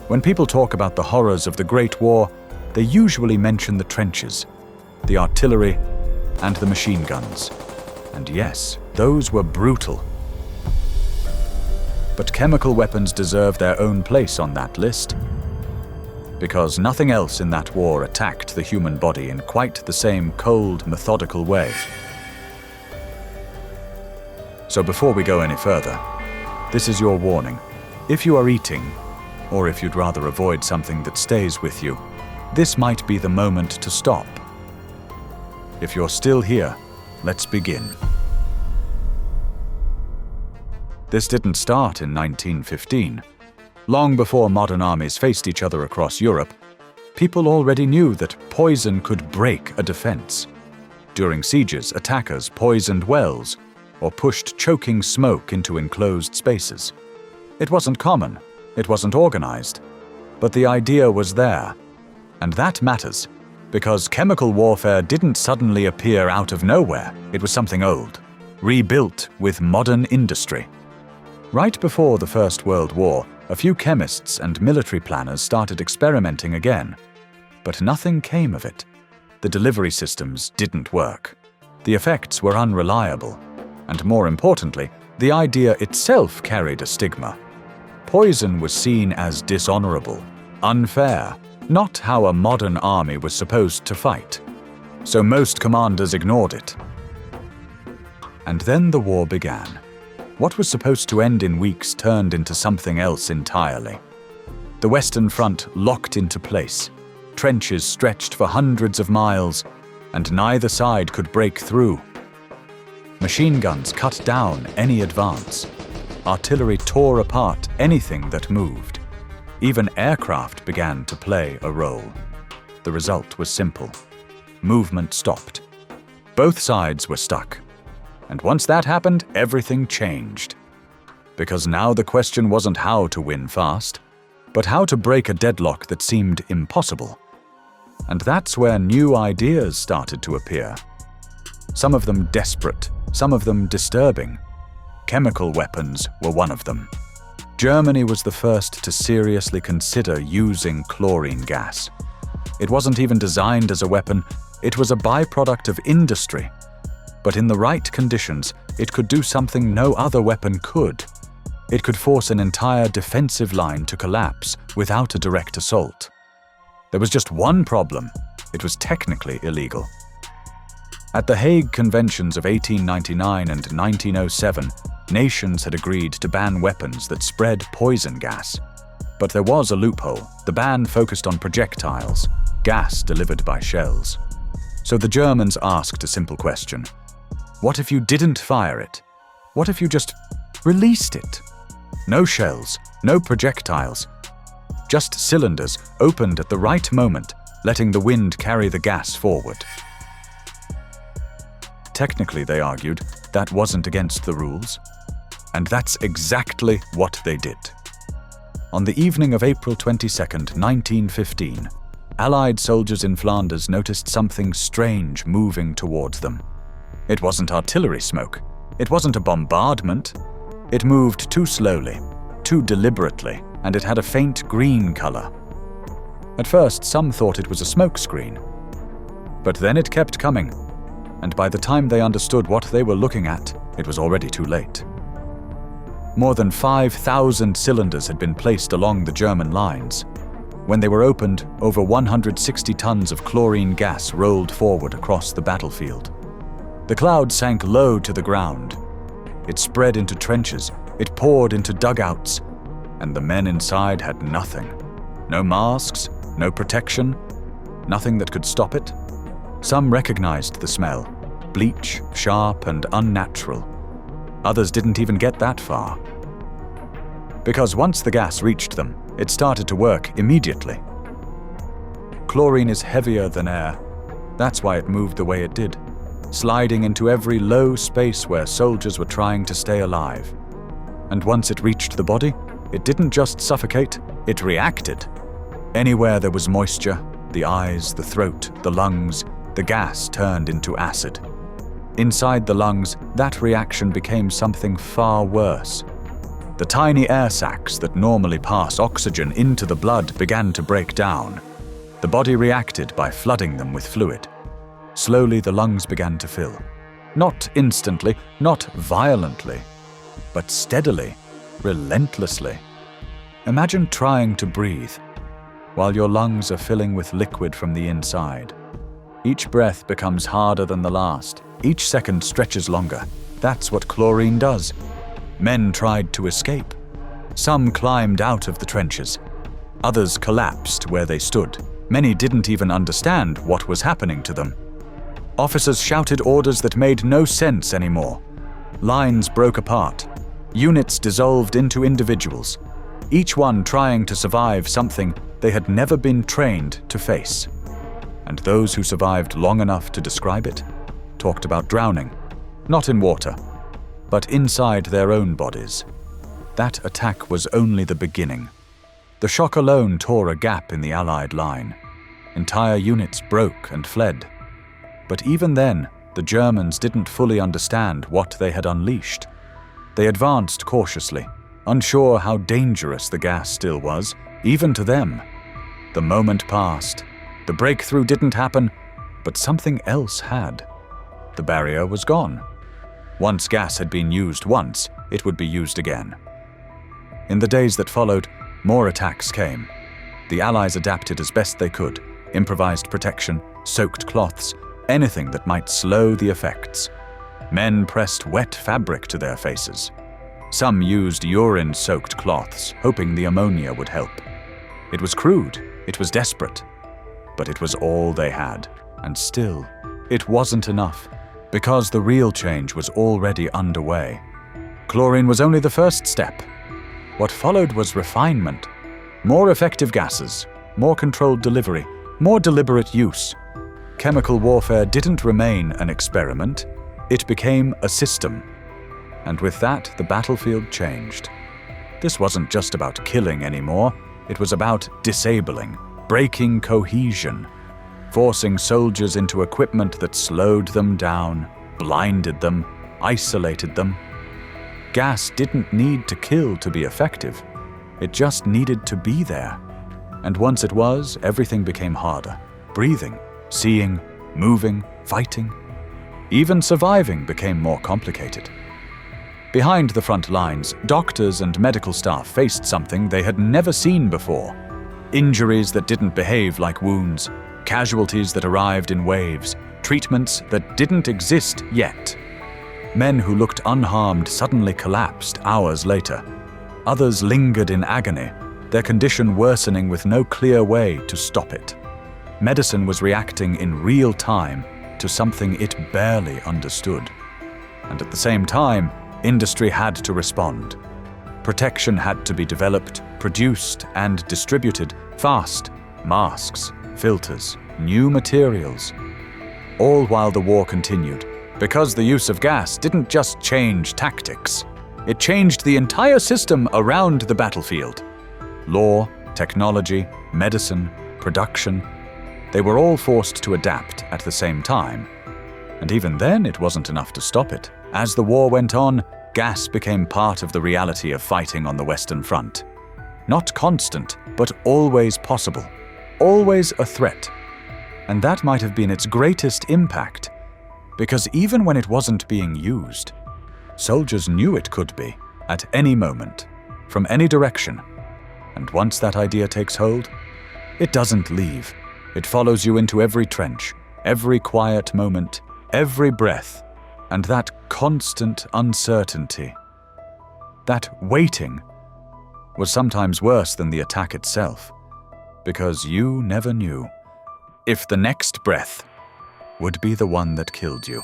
When people talk about the horrors of the Great War, they usually mention the trenches, the artillery, and the machine guns. And yes, those were brutal. But chemical weapons deserve their own place on that list, because nothing else in that war attacked the human body in quite the same cold, methodical way. So before we go any further, this is your warning. If you are eating, or if you'd rather avoid something that stays with you, this might be the moment to stop. If you're still here, let's begin. This didn't start in 1915. Long before modern armies faced each other across Europe, people already knew that poison could break a defense. During sieges, attackers poisoned wells or pushed choking smoke into enclosed spaces. It wasn't common, it wasn't organized, but the idea was there. And that matters, because chemical warfare didn't suddenly appear out of nowhere. It was something old, rebuilt with modern industry. Right before the First World War, a few chemists and military planners started experimenting again. But nothing came of it. The delivery systems didn't work. The effects were unreliable. And more importantly, the idea itself carried a stigma. Poison was seen as dishonorable, unfair, not how a modern army was supposed to fight. So most commanders ignored it. And then the war began. What was supposed to end in weeks turned into something else entirely. The Western Front locked into place. Trenches stretched for hundreds of miles, and neither side could break through. Machine guns cut down any advance. Artillery tore apart anything that moved. Even aircraft began to play a role. The result was simple. Movement stopped. Both sides were stuck. And once that happened, everything changed. Because now the question wasn't how to win fast, but how to break a deadlock that seemed impossible. And that's where new ideas started to appear. Some of them desperate, some of them disturbing. Chemical weapons were one of them. Germany was the first to seriously consider using chlorine gas. It wasn't even designed as a weapon, it was a byproduct of industry. But in the right conditions, it could do something no other weapon could. It could force an entire defensive line to collapse without a direct assault. There was just one problem: it was technically illegal. At the Hague Conventions of 1899 and 1907, nations had agreed to ban weapons that spread poison gas. But there was a loophole. The ban focused on projectiles, gas delivered by shells. So the Germans asked a simple question. What if you didn't fire it? What if you just released it? No shells, no projectiles. Just cylinders opened at the right moment, letting the wind carry the gas forward. Technically, they argued, that wasn't against the rules. And that's exactly what they did. On the evening of April 22nd, 1915, Allied soldiers in Flanders noticed something strange moving towards them. It wasn't artillery smoke. It wasn't a bombardment. It moved too slowly, too deliberately, and it had a faint green color. At first, some thought it was a smoke screen. But then it kept coming, and by the time they understood what they were looking at, it was already too late. More than 5,000 cylinders had been placed along the German lines. When they were opened, over 160 tons of chlorine gas rolled forward across the battlefield. The cloud sank low to the ground. It spread into trenches, it poured into dugouts, and the men inside had nothing. No masks, no protection, nothing that could stop it. Some recognized the smell, bleach, sharp and unnatural. Others didn't even get that far. Because once the gas reached them, it started to work immediately. Chlorine is heavier than air. That's why it moved the way it did, sliding into every low space where soldiers were trying to stay alive. And once it reached the body, it didn't just suffocate, it reacted. Anywhere there was moisture, the eyes, the throat, the lungs, the gas turned into acid. Inside the lungs, that reaction became something far worse. The tiny air sacs that normally pass oxygen into the blood began to break down. The body reacted by flooding them with fluid. Slowly the lungs began to fill. Not instantly, not violently, but steadily, relentlessly. Imagine trying to breathe while your lungs are filling with liquid from the inside. Each breath becomes harder than the last. Each second stretches longer. That's what chlorine does. Men tried to escape. Some climbed out of the trenches. Others collapsed where they stood. Many didn't even understand what was happening to them. Officers shouted orders that made no sense anymore. Lines broke apart. Units dissolved into individuals, each one trying to survive something they had never been trained to face. And those who survived long enough to describe it talked about drowning, not in water, but inside their own bodies. That attack was only the beginning. The shock alone tore a gap in the Allied line. Entire units broke and fled. But even then, the Germans didn't fully understand what they had unleashed. They advanced cautiously, unsure how dangerous the gas still was, even to them. The moment passed. The breakthrough didn't happen, but something else had. The barrier was gone. Once gas had been used once, it would be used again. In the days that followed, more attacks came. The Allies adapted as best they could, improvised protection, soaked cloths, anything that might slow the effects. Men pressed wet fabric to their faces. Some used urine-soaked cloths, hoping the ammonia would help. It was crude, it was desperate, but it was all they had. And still, it wasn't enough, because the real change was already underway. Chlorine was only the first step. What followed was refinement. More effective gases, more controlled delivery, more deliberate use. Chemical warfare didn't remain an experiment, it became a system. And with that, the battlefield changed. This wasn't just about killing anymore, it was about disabling, breaking cohesion, forcing soldiers into equipment that slowed them down, blinded them, isolated them. Gas didn't need to kill to be effective, it just needed to be there. And once it was, everything became harder. Breathing, seeing, moving, fighting. Even surviving became more complicated. Behind the front lines, doctors and medical staff faced something they had never seen before. Injuries that didn't behave like wounds, casualties that arrived in waves, treatments that didn't exist yet. Men who looked unharmed suddenly collapsed hours later. Others lingered in agony, their condition worsening with no clear way to stop it. Medicine was reacting in real time to something it barely understood. And at the same time, industry had to respond. Protection had to be developed, produced, and distributed fast. Masks, filters, new materials. All while the war continued, because the use of gas didn't just change tactics. It changed the entire system around the battlefield. Law, technology, medicine, production. They were all forced to adapt at the same time. And even then, it wasn't enough to stop it. As the war went on, gas became part of the reality of fighting on the Western Front. Not constant, but always possible. Always a threat. And that might have been its greatest impact, because even when it wasn't being used, soldiers knew it could be, at any moment, from any direction. And once that idea takes hold, it doesn't leave. It follows you into every trench, every quiet moment, every breath, and that constant uncertainty. That waiting was sometimes worse than the attack itself, because you never knew if the next breath would be the one that killed you.